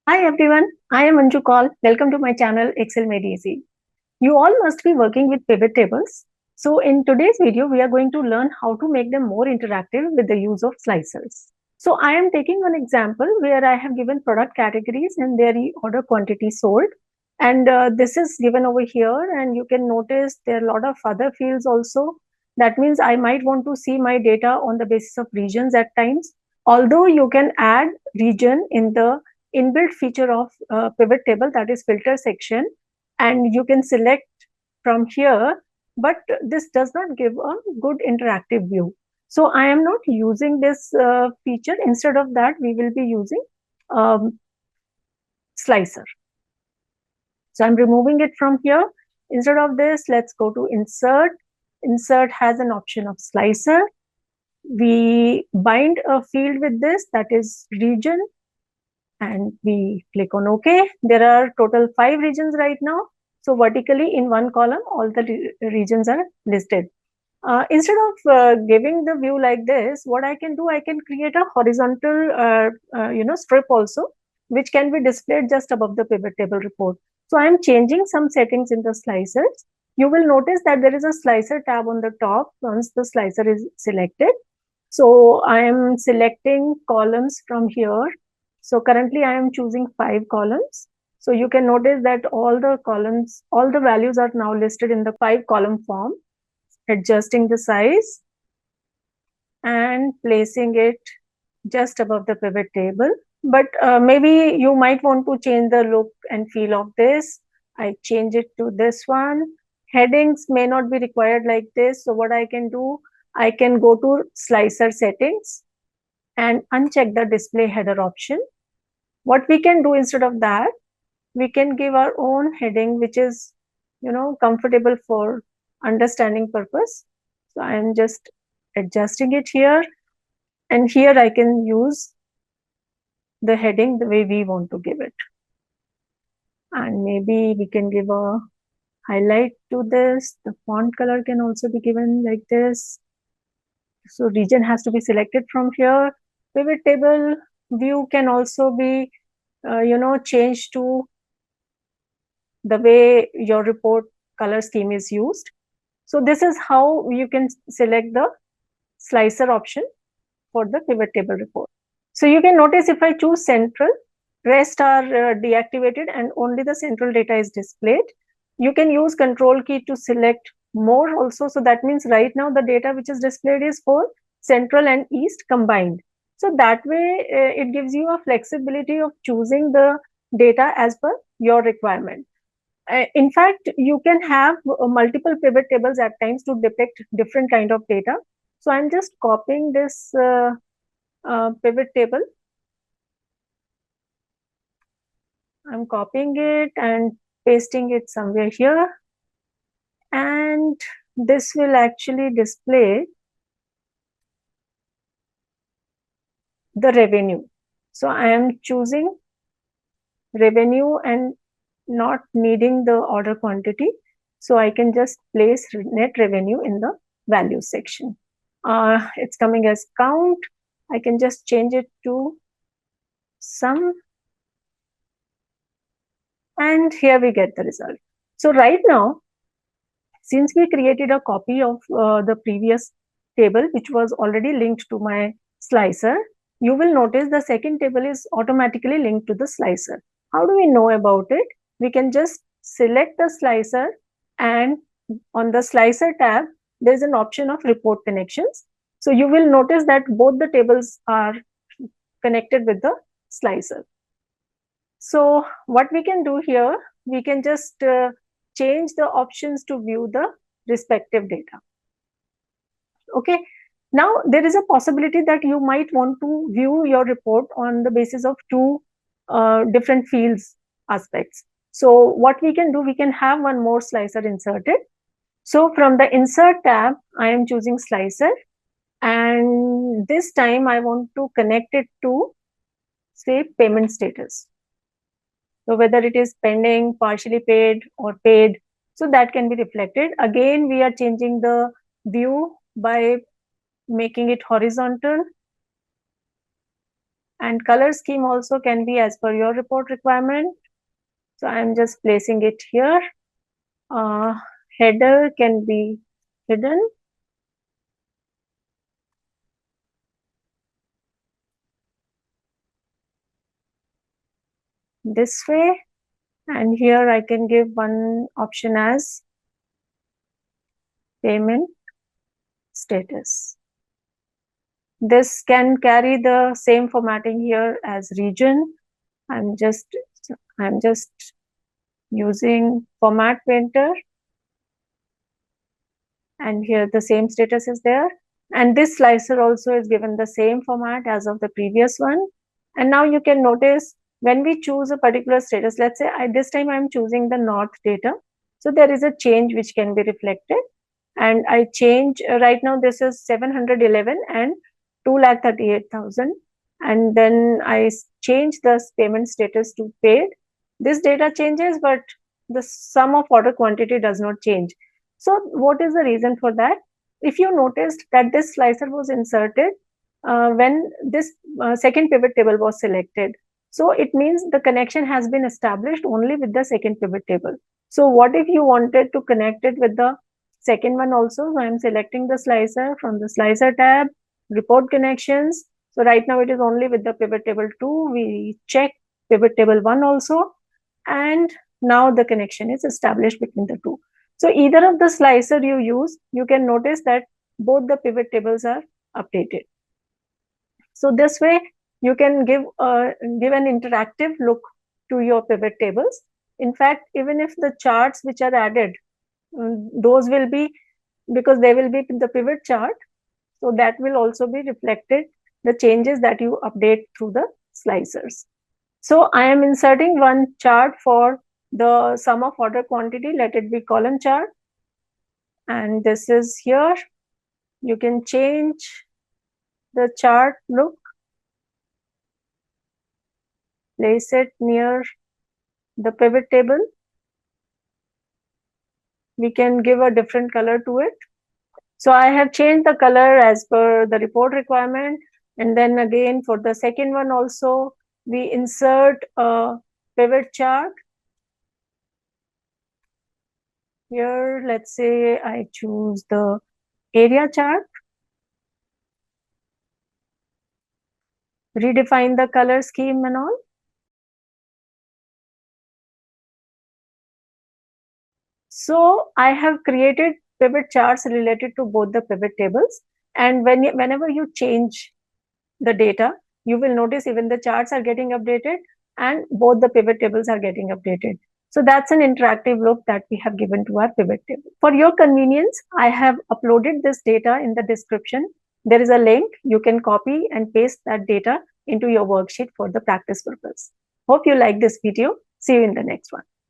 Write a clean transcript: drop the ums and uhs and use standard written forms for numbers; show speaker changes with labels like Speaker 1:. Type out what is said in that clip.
Speaker 1: Hi everyone, I am Anju. Welcome to my channel Excel Made Easy. You all must be working with pivot tables. So in today's video, we are going to learn how to make them more interactive with the use of slicers. So I am taking one example where I have given product categories and their order quantity sold. And this is given over here, and you can notice there are a lot of other fields also. That means I might want to see my data on the basis of regions at times. Although you can add region in the inbuilt feature of pivot table, that is filter section, and you can select from here, but this does not give a good interactive view. So I am not using this feature. Instead of that, we will be using slicer. So I'm removing it from here. Instead of this, let's go to insert. Insert has an option of slicer. We bind a field with this, that is region, and we click on OK. There are total 5 regions right now. So vertically in one column, all the regions are listed. Instead of giving the view like this, what I can do, I can create a horizontal strip also, which can be displayed just above the pivot table report. So I am changing some settings in the slicers. You will notice that there is a slicer tab on the top once the slicer is selected. So I am selecting columns from here. So currently I am choosing 5 columns. So you can notice that all the columns, all the values are now listed in the 5 column form. Adjusting the size and placing it just above the pivot table. But maybe you might want to change the look and feel of this. I change it to this one. Headings may not be required like this. So what I can do, I can go to slicer settings and uncheck the display header option. What we can do instead of that, we can give our own heading, which is, comfortable for understanding purpose. So I am just adjusting it here, and here I can use the heading the way we want to give it. And maybe we can give a highlight to this. The font color can also be given like this. So region has to be selected from here. Pivot table view can also be, changed to the way your report color scheme is used. So this is how you can select the slicer option for the pivot table report. So you can notice if I choose central, rest are deactivated and only the central data is displayed. You can use control key to select more also. So that means right now the data which is displayed is for central and east combined. So that way it gives you a flexibility of choosing the data as per your requirement. In fact, you can have multiple pivot tables at times to depict different kind of data. So I'm just copying this pivot table. I'm copying it and pasting it somewhere here. And this will actually display the revenue. So I am choosing revenue and not needing the order quantity. So I can just place net revenue in the value section. It's coming as count. I can just change it to sum. And here we get the result. So right now, since we created a copy of the previous table, which was already linked to my slicer, you will notice the second table is automatically linked to the slicer. How do we know about it? We can just select the slicer, and on the slicer tab, there is an option of report connections. So you will notice that both the tables are connected with the slicer. So what we can do here, we can just change the options to view the respective data. Okay. Now there is a possibility that you might want to view your report on the basis of two different fields aspects. So what we can do, we can have one more slicer inserted. So from the insert tab, I am choosing slicer, and this time I want to connect it to, say, payment status. So whether it is pending, partially paid, or paid, so that can be reflected. Again, we are changing the view by making it horizontal. And color scheme also can be as per your report requirement. So I'm just placing it here. Header can be hidden. This way. And here I can give one option as payment status. This can carry the same formatting here as region. I'm just using format painter, and here the same status is there. And this slicer also is given the same format as of the previous one. And now you can notice when we choose a particular status, let's say this time I'm choosing the north data. So there is a change which can be reflected. And I change, right now this is 711 and 2,38,000. And then I change the payment status to paid. This data changes, but the sum of order quantity does not change. So what is the reason for that? If you noticed that this slicer was inserted when this second pivot table was selected. So it means the connection has been established only with the second pivot table. So what if you wanted to connect it with the second one also? So I'm selecting the slicer from the slicer tab, report connections. So right now it is only with the pivot table 2. We check pivot table 1 also. And now the connection is established between the two. So either of the slicer you use, you can notice that both the pivot tables are updated. So this way you can give an interactive look to your pivot tables. In fact, even if the charts which are added, those will be, because they will be the pivot chart, so that will also be reflected, the changes that you update through the slicers. So I am inserting one chart for the sum of order quantity, let it be column chart. And this is here. You can change the chart look, place it near the pivot table. We can give a different color to it. So I have changed the color as per the report requirement. And then again for the second one also, we insert a pivot chart. Here, let's say I choose the area chart. Redefine the color scheme and all. So I have created pivot charts related to both the pivot tables. And whenever you change the data, you will notice even the charts are getting updated and both the pivot tables are getting updated. So that's an interactive look that we have given to our pivot table. For your convenience, I have uploaded this data in the description. There is a link. You can copy and paste that data into your worksheet for the practice purpose. Hope you like this video. See you in the next one.